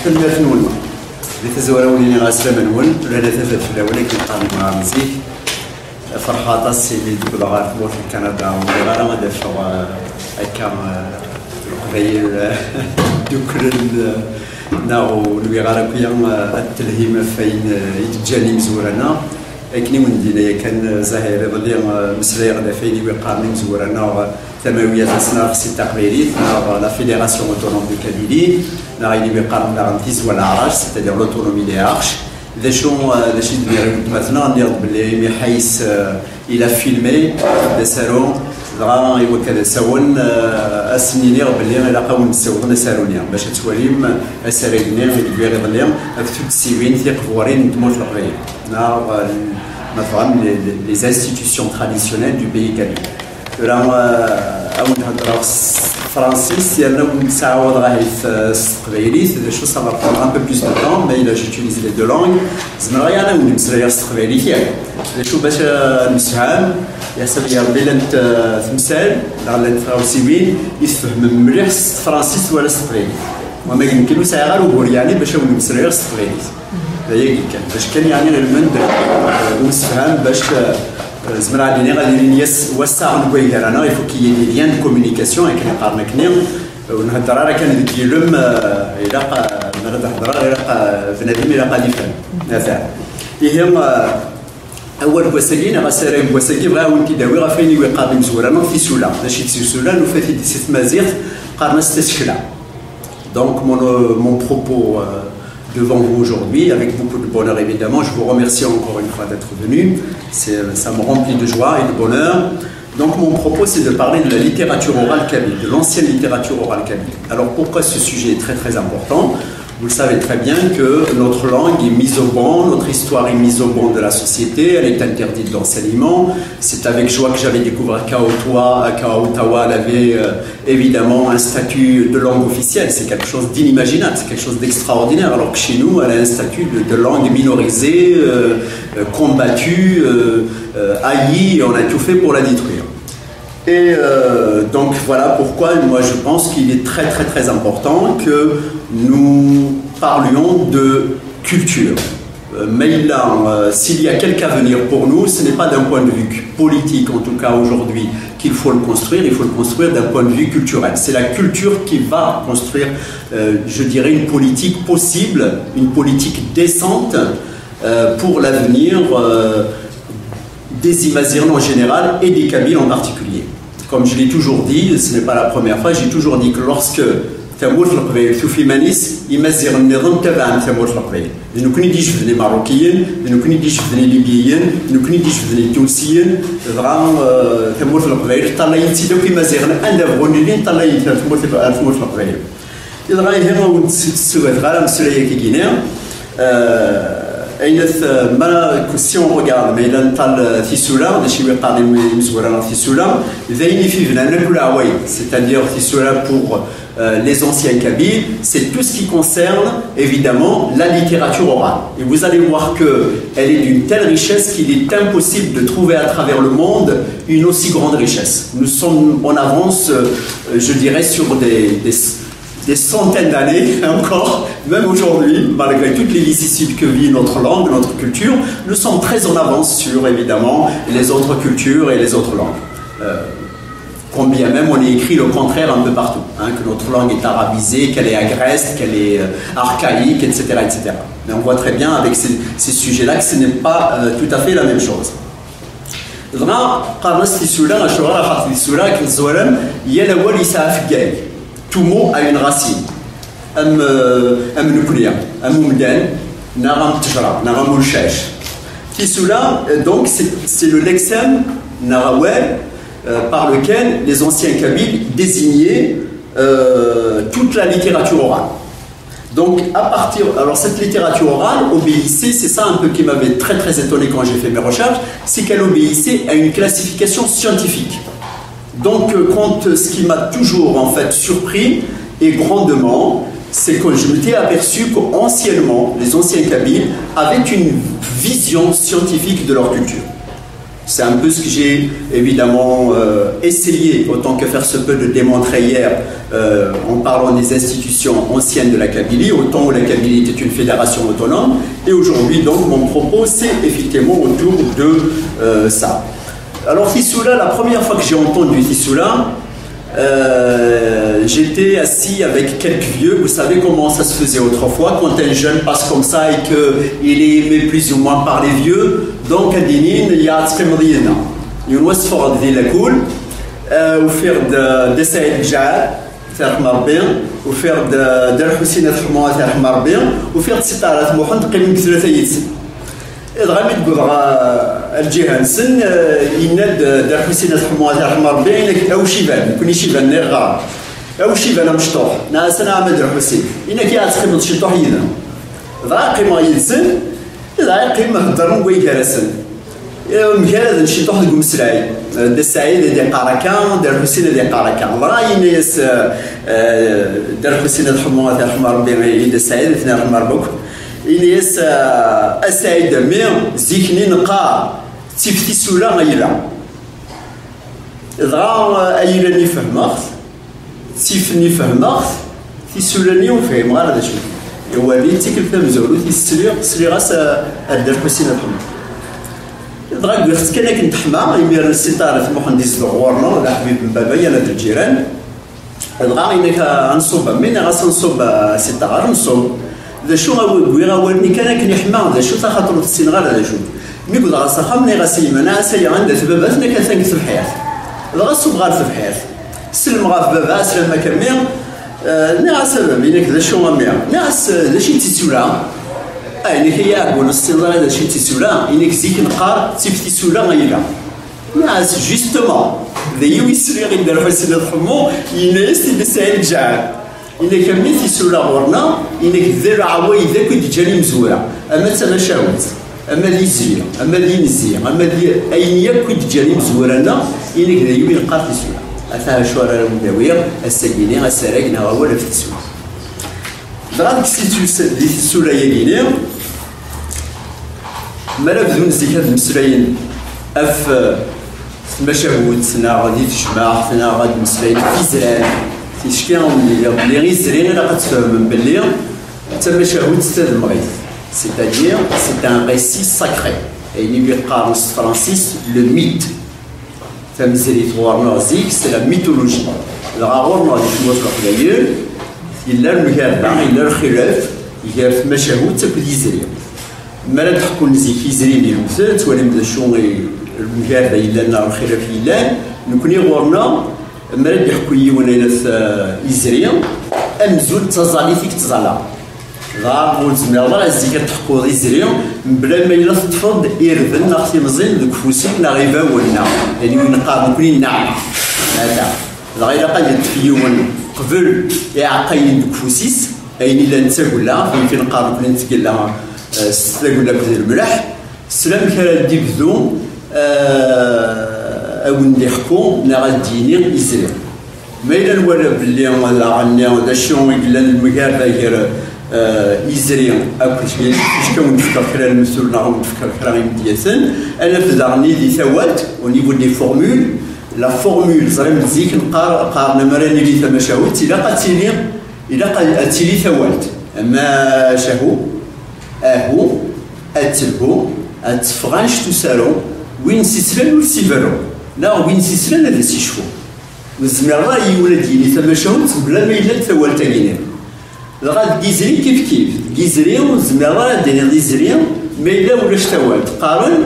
المثنون لتزوروني غاسلة منون ولا تفت في الأولى كنقارن مع مزيك فرحة تصي اللي تقول غار في كندا وغير ما دافعوا هكا القبيل دوكر ناو نبي غار كيام التلهيم فين يتجاني مزورنا لكن وندينا كان زاهر ظلي مسلاي غدا فين يقارن مزورنا ثانوية الصناعة في التقريري لا فيدراسيون اوتونوم دو كابيلي لا اللي بيقارن لارنتيز ولا عراش سيتادير لوتونومي دي عرش ذا شي دير مثلا نيض باللي ميحيس الى فيلمي دا سالون دغا ايوا كذا ساون اسنينير باللي الا قاون نساون سالونيا باش تواليم اسارينير اللي غير ظليم اكتب السيوين ثيق فورين تموت القبيل مثلا les institutions traditionnelles du pays kabyle. Là, on a Francis, il y a un saoud des choses ça va prendre un peu plus de temps, mais j'utilise les deux langues. زمرا انا ونمسرير استقبالي فيها شو باش نسهم يا سبيا بلنت تمثال على الفرنسيين يفهم مليح فرنسيس ولا استقبالي وما يمكنوا ساعه غير وبور يعني باش نمسرير استقبالي هي كان باش كان يعني المند ونسفهم باش زمرا علينا غادي نيس وسع نقول انا يفو كي يدي ليان دو كومونيكاسيون كي نقارن كنير ونهضر راه كان ديالهم الى نرد نهضر الى بنادم الى قادي فهم نافع يهم اول بوسكين غسري بوسكي بغا ونتي داوي غا فين يقابل مزورانا في سولا ماشي في سولا وفاتي دي سيت مازيغ قارنا ستشكلا donc mon propos devant vous aujourd'hui, avec beaucoup de bonheur évidemment. Je vous remercie encore une fois d'être venu. Ça me remplit de joie et de bonheur. Donc mon propos c'est de parler de la littérature orale kabyle, de l'ancienne littérature orale kabyle. Alors pourquoi ce sujet est très très important? Vous le savez très bien que notre langue est mise au banc, notre histoire est mise au banc de la société, elle est interdite d'enseignement. C'est avec joie que j'avais découvert qu'Ottawa avait évidemment un statut de langue officielle. C'est quelque chose d'inimaginable, c'est quelque chose d'extraordinaire. Alors que chez nous, elle a un statut de langue minorisée, combattue, haïe, et on a tout fait pour la détruire. Et donc voilà pourquoi moi je pense qu'il est très très très important que nous parlions de culture. Mais là, s'il y a quelque avenir pour nous, ce n'est pas d'un point de vue politique en tout cas aujourd'hui qu'il faut le construire, il faut le construire d'un point de vue culturel. C'est la culture qui va construire, je dirais, une politique possible, une politique décente pour l'avenir des Imaziren en général et des Kabyles en particulier. Comme je l'ai toujours dit, ce n'est pas la première fois, j'ai toujours dit que lorsque Tamour al-Qbayl في مانيس يمزغ النظام تبع تامور القبيل لانه كون يدي يشوفني ماروكيين لانه كون يدي يشوفني ليبيين لانه كون يدي يشوفني تونسيين دغا تامور القبيل طلع يتسيدو كيما زيغنا عند بغونيين طلع تامور القبيل دغا هما ونتسوى دغا مسؤوليه كيكينا si on regarde mais il a Thisula, c'est-à-dire Thisula pour les anciens Kabyles, c'est tout ce qui concerne évidemment la littérature orale. Et vous allez voir qu'elle est d'une telle richesse qu'il est impossible de trouver à travers le monde une aussi grande richesse. Nous sommes en avance, je dirais, sur des centaines d'années encore, même aujourd'hui, malgré toutes les vicissitudes que vit notre langue, notre culture, nous sommes très en avance sur, évidemment, les autres cultures et les autres langues. Combien même on est écrit le contraire un peu partout, hein, que notre langue est arabisée, qu'elle est agreste, qu'elle est archaïque, etc., etc. Mais on voit très bien avec ces sujets-là que ce n'est pas tout à fait la même chose. Tout mot a une racine. Donc c'est le lexème narawel par lequel les anciens Kabyles désignaient toute la littérature orale. Donc à partir, alors cette littérature orale obéissait, c'est ça un peu qui m'avait très étonné quand j'ai fait mes recherches, c'est qu'elle obéissait à une classification scientifique. Donc ce qui m'a toujours en fait surpris et grandement, c'est que je m'étais aperçu qu'anciennement, les anciens Kabyles avaient une vision scientifique de leur culture. C'est un peu ce que j'ai évidemment essayé, autant que faire se peut, de démontrer hier en parlant des institutions anciennes de la Kabylie, au temps où la Kabylie était une fédération autonome. Et aujourd'hui, donc, mon propos, c'est effectivement autour de ça. Alors, Thisoula, la première fois que j'ai entendu Thisoula, j'étais assis avec quelques vieux. Vous savez comment ça se faisait autrefois, quand un jeune passe comme ça et qu'il est aimé plus ou moins par les vieux. Donc, il y a une wasford de la cool, ou faire de Saïd Jad, faire marbien, ou faire de Hussein Atmoua, faire marbien, ou faire de Sitara Atmoua, de Qimim Kthulathayit. الغامي تقول الجهه نسن يناد دار حسين الحموات الحمار بين او شيبان يكون شيبان نغار او شيبان مشطوح ناس انا عمد حسين انك يا تخدم شطوح يدا ذا قيمه ينسن ذا قيمه هضر وي كرسن مكان نشطوح تقول مسراي دا سعيد دي قاركان دار حسين دي قاركان راي ناس دار حسين الحموات الحمار بين دا سعيد اثنين الحمار بوك إليس أسعد مير زيكني نقار تفتي سولا غيلا إذا أيلاني فهمت تيفني فهمت تيسولاني وفهم غير هذا شو يوالي تيكل تمزولو تيسلي غاس أدر حسين الحمد إذا قلت كان كنت حما يمير الستارة المهندس دغورنا ولا حبيب من بابا يا نادر الجيران إذا إنك نصوب من غاس نصوب ستارة نصوب ذا شو غاورني كان يحمى ذا شو تخاطر السنغال هذا شو مي قد غاس خمني غاسي منا سي عندها سباباتنا كان في الحياه لا غاس بغار في الحياه سلم غاف بابا سلم كمير ناس بينك ذا شو غامير ناس ذا شي تيسولا انك هي اقول السنغال ذا شي تيسولا انك زيك نقار تيف تيسولا غيلا ناس جوستومون ذا يويسري غير دار حسين الحمو يناس تسعيد جعل إنك مثل سولا غورنا إنك ذر عوي ذاك ديجالي مزورة أما تمشاوت أما لي زير أما لي نزير أما لي أين يكو ديجالي مزورنا إنك ذا يوي نقار في سولا أثار شوارع المداوير السجيني السراقنا هو في سولا درات كسيتو دي سولا يجيني مالا بدون زكاة المسلاين أف مشاوت نا غادي تجمع نا غادي مسلاين في زران تيشكيهم اللي غير زرين انا غتفهم باللي تما شهود ستاد المغيث c'est-à-dire c'est un récit sacré يعني بيقارن فرانسيس لو ميت تمزيلي ثوارنا زيك سي لا ميثولوجي الغاورنا اللي في الوسط ديال الا المكان الا الخلاف يجي مشاهود تبدي زرين مالا تحكوا نزيك في زرين اللي مثلت ولا بدا شو المكان الا لنا الخلاف الا نكوني غورنا مرد يحكي ولا إزريا أمزول تزالي فيك تزالا غار ولزمنا الله الزيكا تحكو إزريا بلا ما إلا تفض إيرفن ناختي مزين ذوك فوسي لا غيبا ولنا يعني ونقار نكوني نعم هذا لا غير قاعد تفيون قبل يعقين ذوك فوسيس أين إلا نتساقل لها في نقار نكوني نتقل لها ستاقل لها كثير ملح سلام كان دي بذو أو نديحكو نغاديني إزري ما إلا نوالا بلي ولا غني ولا شو يقول المقاربة غير إزري أو كل كون نفكر كرا المسؤول نعم نفكر كرا غيمدياسن أنا في دارني دي ثوات ونيفو دي فورمول لا فورمول زريم زيك نقارن مراني لي ثما شاوت إلا قاتيلي ثوات أما شهو أهو أتلهو أتفغانش تسالو وين سيسلان والسيفالو لا وين سيسلان هذا سيشفو وزمر رأيي ولدي اللي ثما شاوت بلا ما إلا ثوال تانيين غاد جيزري كيف جيزري وزمرا دير جيزري ما إلا ولاش توال تقارن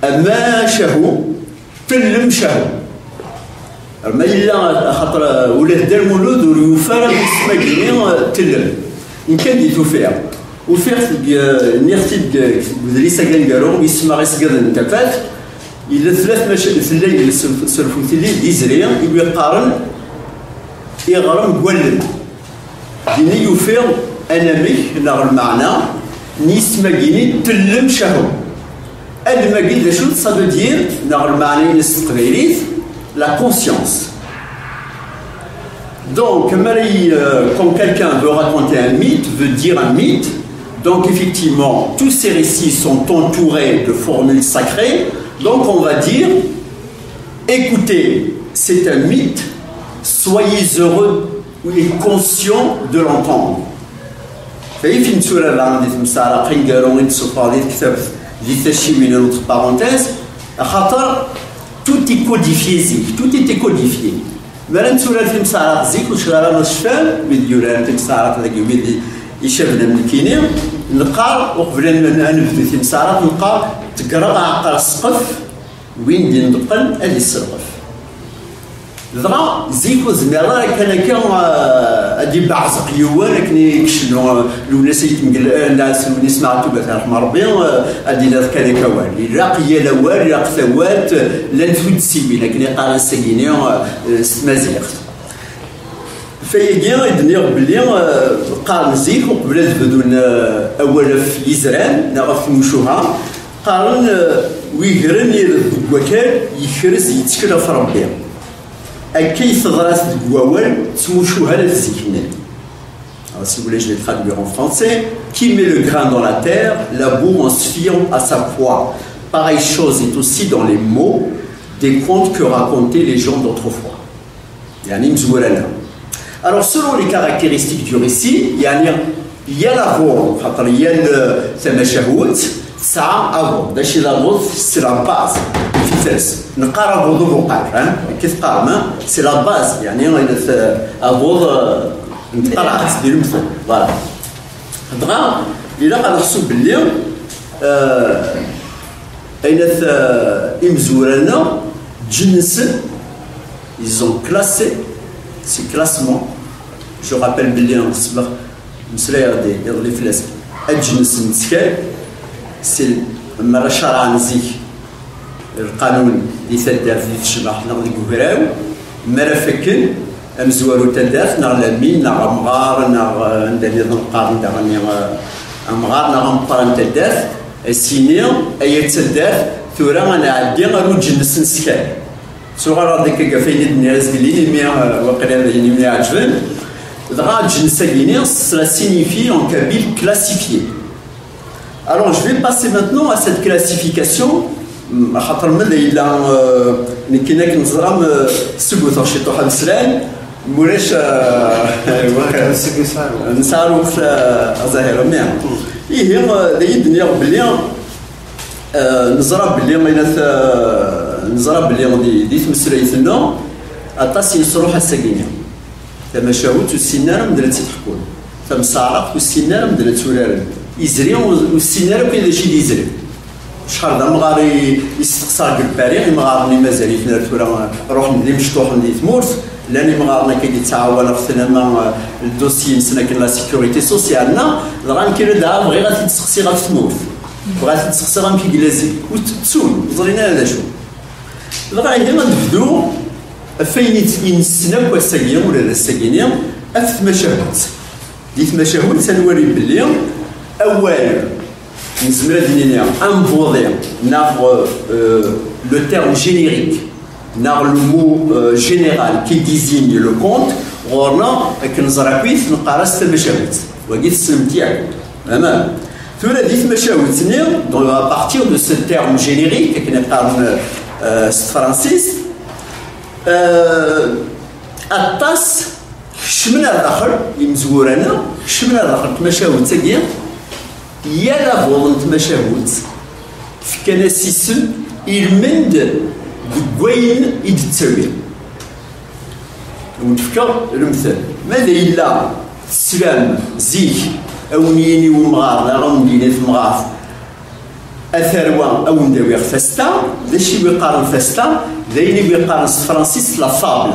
أما شهو تلم شهو ما إلا خاطر ولاد دار مولود ويوفر اسمه كيني تلم إن كان دي توفير وفير نيختي بدريسا كانكارو يسمى غير سكادن تفات إلا ثلاث ثلاث سلفو ثلي ديزري يقارن يغرم قولن ديني يوفير أنامي نغ المعنى نيسما كيني تلم شهو الماكي دا شو ça veut dire نغ المعنى نستقبليت la conscience. Donc, quand quelqu'un veut raconter un mythe, veut dire un mythe, donc effectivement, tous ces récits sont entourés de formules sacrées, donc on va dire, écoutez, c'est un mythe, soyez heureux et conscients de l'entendre. فاي في نسورة اللي غادي تمسارة قنقالو غيتسوفا غادي تكتب دي تشيمين entre parenthèses خاطر tout est codifié زيك tout est codifié مالا نسورة في مسارة زيك وشغالة نشفال مديولا في مسارة ذاك يومي يشافنا من الكينير نلقى وقبل ما نبدو في مسارة نلقى تقرا عقل السقف وين دي ندقل هادي السقف ضرا زيك وزميرا كان ادي بعزق يوان لكن يكشلو الناس يتمقل الناس اللي سمعتو بث رحم ربي ادينا كان كوال راقيه الاول راق ثوات لا نفوت سيبي لكن قال ساكيني مازيغ فايدين يدني بلي قال زيك وقبل بدون اول في يزران نعرف مشوها قال ويغرن وكال يخرز يتكلى في ربي أكي ثغرات دقواوال تموشوها لتزيكنين. Alors si vous voulez, je vais traduire en français. Qui met le grain dans la terre, laboure en se fiant à sa foi. Pareille chose est aussi dans les mots des contes que racontaient les gens d'autrefois. Alors selon les caractéristiques du récit, il y a la voix, il y a le tamachahout, ça avant. D'ailleurs la voix c'est la base. نقرا بوضو بوقع كيف قال سي لا باز يعني ابوض نقرا دير المثل فوالا دغا الا غنحسو باللي اين امزورانا جنس ils ont classé ce classement je rappelle باللي نصبغ مسلايا ديال لي فلاس الجنس نتكال سي مرا شرع نزيك القانون اللي تدار في الشبح نغ كوكراو مرا فكن امزوارو تدار نغ لامين نغ مغار نغ ندير نقار نغ مغار نغ مقارن تدار السينيا اي تدار ثورا انا عندي غير نجنس نسكان صغار هذيك كافيني الناس قليل مي وقيلا يعني مي عجبن دغا الجنس كيني cela signifie en kabyle classifié. Alors je vais passer maintenant à cette classification. خاطر من إلا كاين نزرام سكوت شي طوح مسلان مولاش نسالو في الظاهره ميم هي الدنيا بلي نزرا بلي نزرا بلي دي تمسريتنا اطاس يصروح الساكينه تمشاوت والسناره مدرت تحكون تمسارق والسناره مدرت تولارن يزري والسناره كاين شي يزري شحال دا مغاري يستقصى البارح مغارني مازال يتنرتورا روح ندي مشطوح ندي تمورت لاني مغارنا كيتعاون في الثنما الدوسي مسنا كاين لا سيكوريتي سوسيالنا راه كاين دا بغي غادي تسقسي غادي تموت بغات تسقسي غادي كيكلازي وتسول زرينا هذا شو راه هنا نبدو فين ينسنا كواساكيا ولا الساكينيا اف مشاهد ديت مشاهد تنوري بلي اول le terme générique, le mot général qui désigne le conte, on à partir de ce terme générique, qui n'est pas Francis, Attas, شمنا الآخر يمزورنا شمنا الآخر تمشاو تسقيا يلا فولن تمشاوت في كناسيسن يلمند بكوين يدتسوي ونفكر المثال ماذا إلا السلام زيك أونيني ومغار لا غنوليني في مغاف أثروة أو نداوي فاستا داشي ويقارن فاستا دايني ويقارن فرانسيس لا فابل